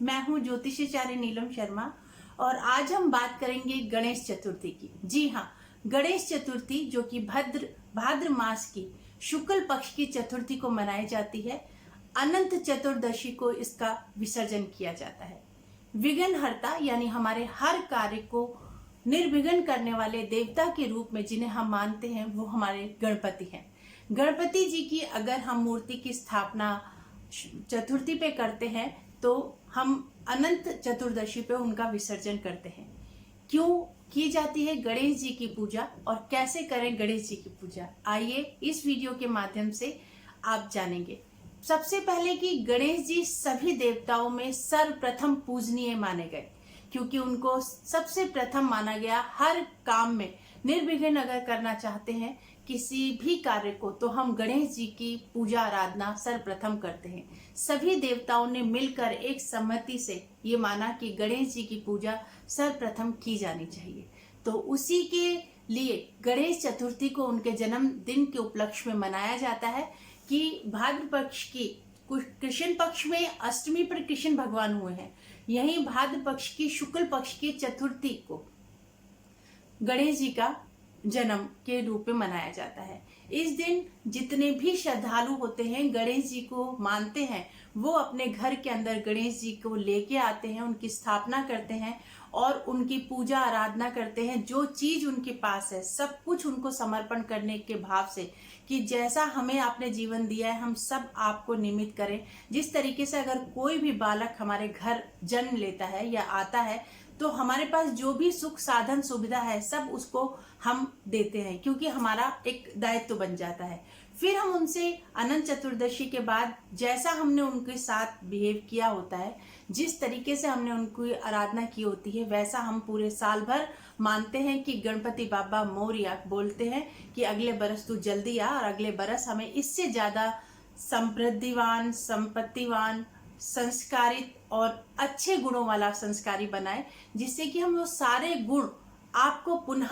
मैं हूं ज्योतिषाचार्य नीलम शर्मा और आज हम बात करेंगे गणेश चतुर्थी की। जी हाँ, गणेश चतुर्थी जो कि भाद्र मास की शुक्ल पक्ष की चतुर्थी को मनाई जाती है। अनंत चतुर्दशी को इसका विसर्जन किया जाता है। विघ्नहर्ता यानी हमारे हर कार्य को निर्विघ्न करने वाले देवता के रूप में जिन्हें हम मानते हैं वो हमारे गणपति हैं। गणपति जी की अगर हम मूर्ति की स्थापना चतुर्थी पे करते हैं तो हम अनंत चतुर्दशी पे उनका विसर्जन करते हैं। क्यों की जाती है गणेश जी की पूजा और कैसे करें गणेश जी की पूजा, आइए इस वीडियो के माध्यम से आप जानेंगे। सबसे पहले कि गणेश जी सभी देवताओं में सर्वप्रथम पूजनीय माने गए, क्योंकि उनको सबसे प्रथम माना गया। हर काम में निर्विघ्न अगर करना चाहते हैं किसी भी कार्य को तो हम गणेश जी की पूजा आराधना सर्वप्रथम करते हैं। सभी देवताओं ने मिलकर एक सहमति से ये माना कि गणेश जी की पूजा सर्वप्रथम की जानी चाहिए। तो उसी के लिए गणेश चतुर्थी को उनके जन्मदिन के उपलक्ष्य में मनाया जाता है कि भाद्र पक्ष की कृष्ण पक्ष में अष्टमी पर कृष्ण भगवान हुए हैं, यही भाद्र पक्ष की शुक्ल पक्ष की चतुर्थी को गणेश जी का जन्म के रूप में मनाया जाता है। इस दिन जितने भी श्रद्धालु होते हैं गणेश जी को मानते हैं, वो अपने घर के अंदर गणेश जी को लेके आते हैं, उनकी स्थापना करते हैं और उनकी पूजा आराधना करते हैं। जो चीज उनके पास है सब कुछ उनको समर्पण करने के भाव से कि जैसा हमें आपने जीवन दिया है हम सब आपको निमित्त करें। जिस तरीके से अगर कोई भी बालक हमारे घर जन्म लेता है या आता है तो हमारे पास जो भी सुख साधन सुविधा है सब उसको हम देते हैं, क्योंकि हमारा एक दायित्व बन जाता है। फिर हम उनसे अनंत चतुर्दशी के बाद जैसा हमने उनके साथ बिहेव किया होता है, जिस तरीके से हमने उनकी आराधना की होती है, वैसा हम पूरे साल भर मानते हैं कि गणपति बाबा मोरया बोलते हैं कि अगले बरस तू जल्दी आ और अगले बरस हमें इससे ज्यादा समृद्धिवान, संपत्तिवान, संस्कारित और अच्छे गुणों वाला संस्कारी बनाए, जिससे कि हम वो सारे गुण आपको पुनः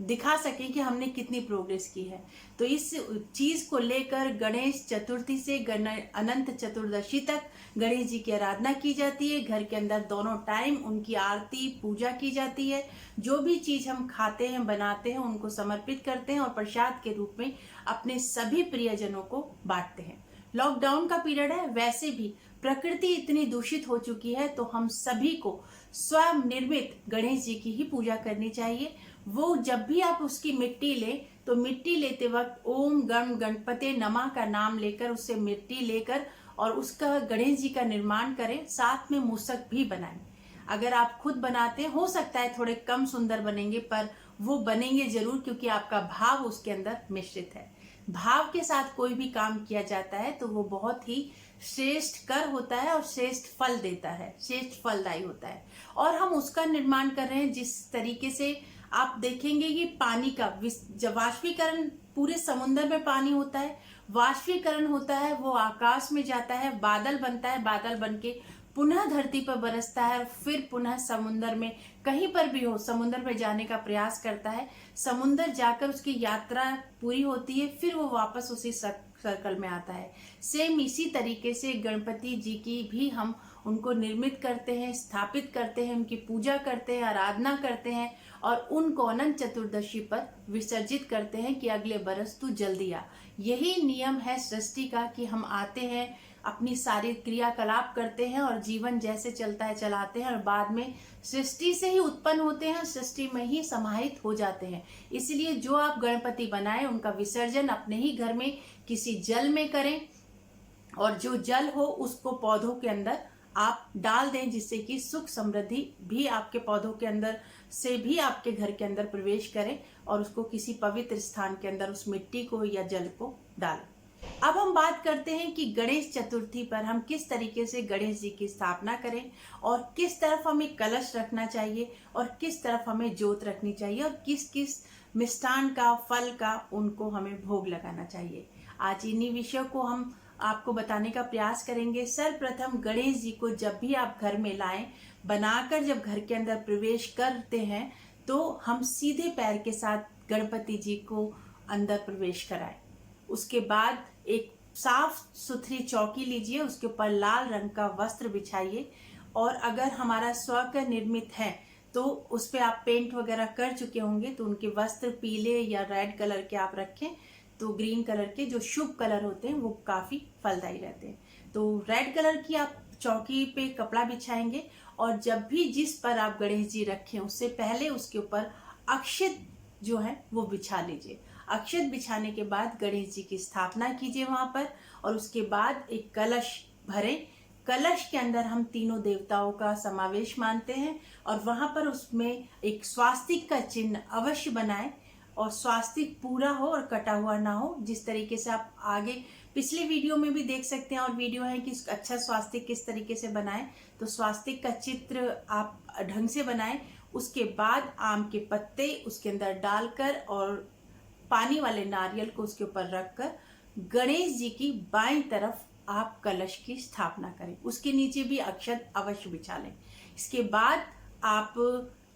दिखा सकें कि हमने कितनी प्रोग्रेस की है। तो इस चीज को लेकर गणेश चतुर्थी से अनंत चतुर्दशी तक गणेश जी की आराधना की जाती है। घर के अंदर दोनों टाइम उनकी आरती पूजा की जाती है। जो भी चीज हम खाते हैं बनाते हैं उनको समर्पित करते हैं और प्रसाद के रूप में अपने सभी प्रियजनों को बांटते हैं। लॉकडाउन का पीरियड है, वैसे भी प्रकृति इतनी दूषित हो चुकी है तो हम सभी को स्वयं निर्मित गणेश जी की ही पूजा करनी चाहिए। वो जब भी आप उसकी मिट्टी लें तो मिट्टी लेते वक्त ओम गण गणपते नमः का नाम लेकर उससे मिट्टी लेकर और उसका गणेश जी का निर्माण करें। साथ में मूषक भी बनाएं। अगर आप खुद बनाते हैं हो सकता है थोड़े कम सुंदर बनेंगे, पर वो बनेंगे जरूर, क्योंकि आपका भाव उसके अंदर मिश्रित है। भाव के साथ कोई भी काम किया जाता है तो वो बहुत ही श्रेष्ठ कर होता है और श्रेष्ठ फल देता है, श्रेष्ठ फलदायी होता है। और हम उसका निर्माण कर रहे हैं जिस तरीके से आप देखेंगे कि पानी का जब वाष्पीकरण, पूरे समुद्र में पानी होता है, वाष्पीकरण होता है, वो आकाश में जाता है, बादल बनता है, बादल बन के पुनः धरती पर बरसता है, फिर पुनः समुद्र में कहीं पर भी हो समुद्र में जाने का प्रयास करता है। समुद्र जाकर उसकी यात्रा पूरी होती है, फिर वो वापस उसी सर्कल में आता है। सेम इसी तरीके से गणपति जी की भी हम उनको निर्मित करते हैं, स्थापित करते हैं, उनकी पूजा करते हैं, आराधना करते हैं और उनको अनंत चतुर्दशी पर विसर्जित करते हैं कि अगले बरस तू जल्दी आ। यही नियम है सृष्टि का कि हम आते हैं, अपनी सारी क्रियाकलाप करते हैं और जीवन जैसे चलता है चलाते हैं और बाद में सृष्टि से ही उत्पन्न होते हैं, सृष्टि में ही समाहित हो जाते हैं। इसलिए जो आप गणपति बनाएं उनका विसर्जन अपने ही घर में किसी जल में करें और जो जल हो उसको पौधों के अंदर आप डाल दें, जिससे कि सुख समृद्धि भी आपके पौधों के अंदर से भी आपके घर के अंदर प्रवेश करें और उसको किसी पवित्र स्थान के अंदर उस मिट्टी को या जल को डालें। अब हम बात करते हैं कि गणेश चतुर्थी पर हम किस तरीके से गणेश जी की स्थापना करें और किस तरफ हमें कलश रखना चाहिए और किस तरफ हमें जोत रखनी चाहिए और किस किस मिष्ठान का, फल का उनको हमें भोग लगाना चाहिए। आज इन्हीं विषयों को हम आपको बताने का प्रयास करेंगे। सर्वप्रथम गणेश जी को जब भी आप घर में लाएं, बनाकर जब घर के अंदर प्रवेश करते हैं तो हम सीधे पैर के साथ गणपति जी को अंदर प्रवेश कराएं। उसके बाद एक साफ सुथरी चौकी लीजिए, उसके ऊपर लाल रंग का वस्त्र बिछाइए और अगर हमारा स्व का निर्मित है तो उस पर आप पेंट वगैरह कर चुके होंगे, तो उनके वस्त्र पीले या रेड कलर के आप रखें तो ग्रीन कलर के जो शुभ कलर होते हैं वो काफ़ी फलदायी रहते हैं। तो रेड कलर की आप चौकी पे कपड़ा बिछाएंगे और जब भी जिस पर आप गणेश जी रखें उससे पहले उसके ऊपर अक्षत जो है वो बिछा लीजिए। अक्षत बिछाने के बाद गणेश जी की स्थापना कीजिए वहां पर, और उसके बाद एक कलश भरें। कलश के अंदर हम तीनों देवताओं का समावेश मानते हैं और वहां पर उसमें एक स्वास्तिक का चिन्ह अवश्य बनाएं, और स्वास्तिक पूरा हो और कटा हुआ ना हो। जिस तरीके से आप आगे पिछले वीडियो में भी देख सकते हैं और वीडियो है कि अच्छा स्वास्तिक किस तरीके से बनाएं, तो स्वास्तिक का चित्र आप ढंग से बनाएं। उसके बाद आम के पत्ते उसके अंदर डालकर और पानी वाले नारियल को उसके ऊपर रखकर गणेश जी की बाईं तरफ आप कलश की स्थापना करें। उसके नीचे भी अक्षत अवश्य बिछा लें। इसके बाद आप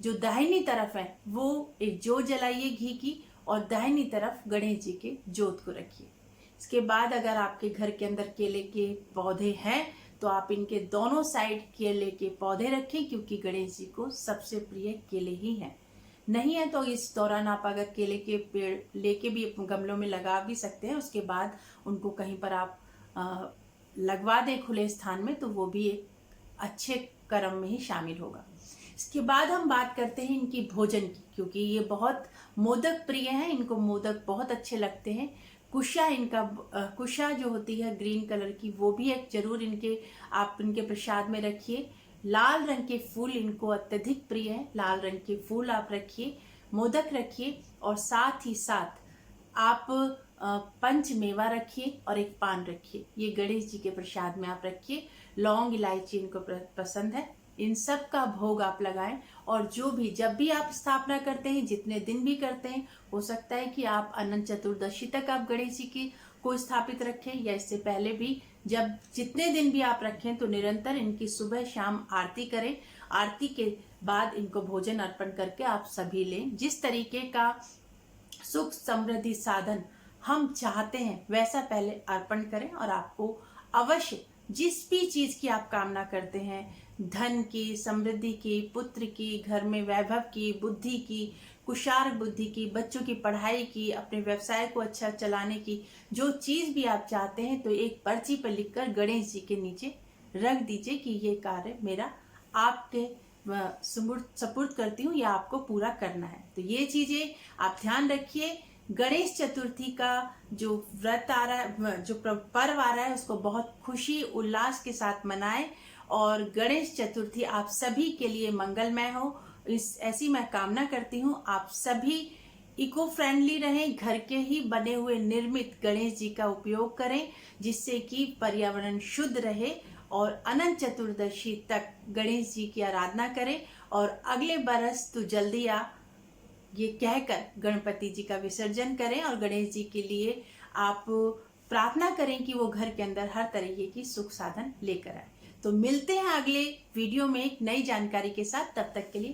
जो दाहिनी तरफ है वो एक जोत जलाइए घी की, और दाहिनी तरफ गणेश जी के जोत को रखिए। इसके बाद अगर आपके घर के अंदर केले के पौधे हैं तो आप इनके दोनों साइड केले के पौधे रखें, क्योंकि गणेश जी को सबसे प्रिय केले ही हैं। नहीं है तो इस दौरान आप अगर केले के पेड़ लेके भी गमलों में लगा भी सकते हैं। उसके बाद उनको कहीं पर आप लगवा दें खुले स्थान में, तो वो भी एक अच्छे कर्म में ही शामिल होगा। इसके बाद हम बात करते हैं इनकी भोजन की, क्योंकि ये बहुत मोदक प्रिय हैं, इनको मोदक बहुत अच्छे लगते हैं। कुशा इनका कुशा जो होती है ग्रीन कलर की, वो भी एक जरूर आप इनके प्रसाद में रखिए। लाल रंग के फूल इनको अत्यधिक प्रिय है, लाल रंग के फूल आप रखिए, मोदक रखिए, और साथ ही साथ आप पंच मेवा रखिए और एक पान रखिए। ये गणेश जी के प्रसाद में आप रखिए। लौंग इलायची इनको पसंद है, इन सब का भोग आप लगाएं। और जो भी जब भी आप स्थापना करते हैं, जितने दिन भी करते हैं, हो सकता है कि आप अनंत चतुर्दशी तक आप गणेश जी की को स्थापित रखें, या इससे पहले भी जब जितने दिन भी आप रखें तो निरंतर इनकी सुबह शाम आरती करें। आरती के बाद इनको भोजन अर्पण करके आप सभी लें। जिस तरीके का सुख समृद्धि साधन हम चाहते हैं वैसा पहले अर्पण करें, और आपको अवश्य जिस भी चीज की आप कामना करते हैं, धन की, समृद्धि की, पुत्र की, घर में वैभव की, बुद्धि की, कुशार्ग बुद्धि की, बच्चों की पढ़ाई की, अपने व्यवसाय को अच्छा चलाने की, जो चीज भी आप चाहते हैं, तो एक पर्ची पर लिखकर गणेश जी के नीचे रख दीजिए कि ये कार्य मेरा आपके सपुर्द करती हूँ या आपको पूरा करना है। तो ये चीजें आप ध्यान रखिए। गणेश चतुर्थी का जो व्रत आ रहा है, जो पर्व आ रहा है, उसको बहुत खुशी उल्लास के साथ मनाएं, और गणेश चतुर्थी आप सभी के लिए मंगलमय हो, ऐसी मैं कामना करती हूँ। आप सभी इको फ्रेंडली रहें, घर के ही बने हुए निर्मित गणेश जी का उपयोग करें, जिससे कि पर्यावरण शुद्ध रहे, और अनंत चतुर्दशी तक गणेश जी की आराधना करें। और अगले बरस तो जल्दी आ ये कहकर गणपति जी का विसर्जन करें, और गणेश जी के लिए आप प्रार्थना करें कि वो घर के अंदर हर तरीके की सुख साधन लेकर आए। तो मिलते हैं अगले वीडियो में एक नई जानकारी के साथ। तब तक के लिए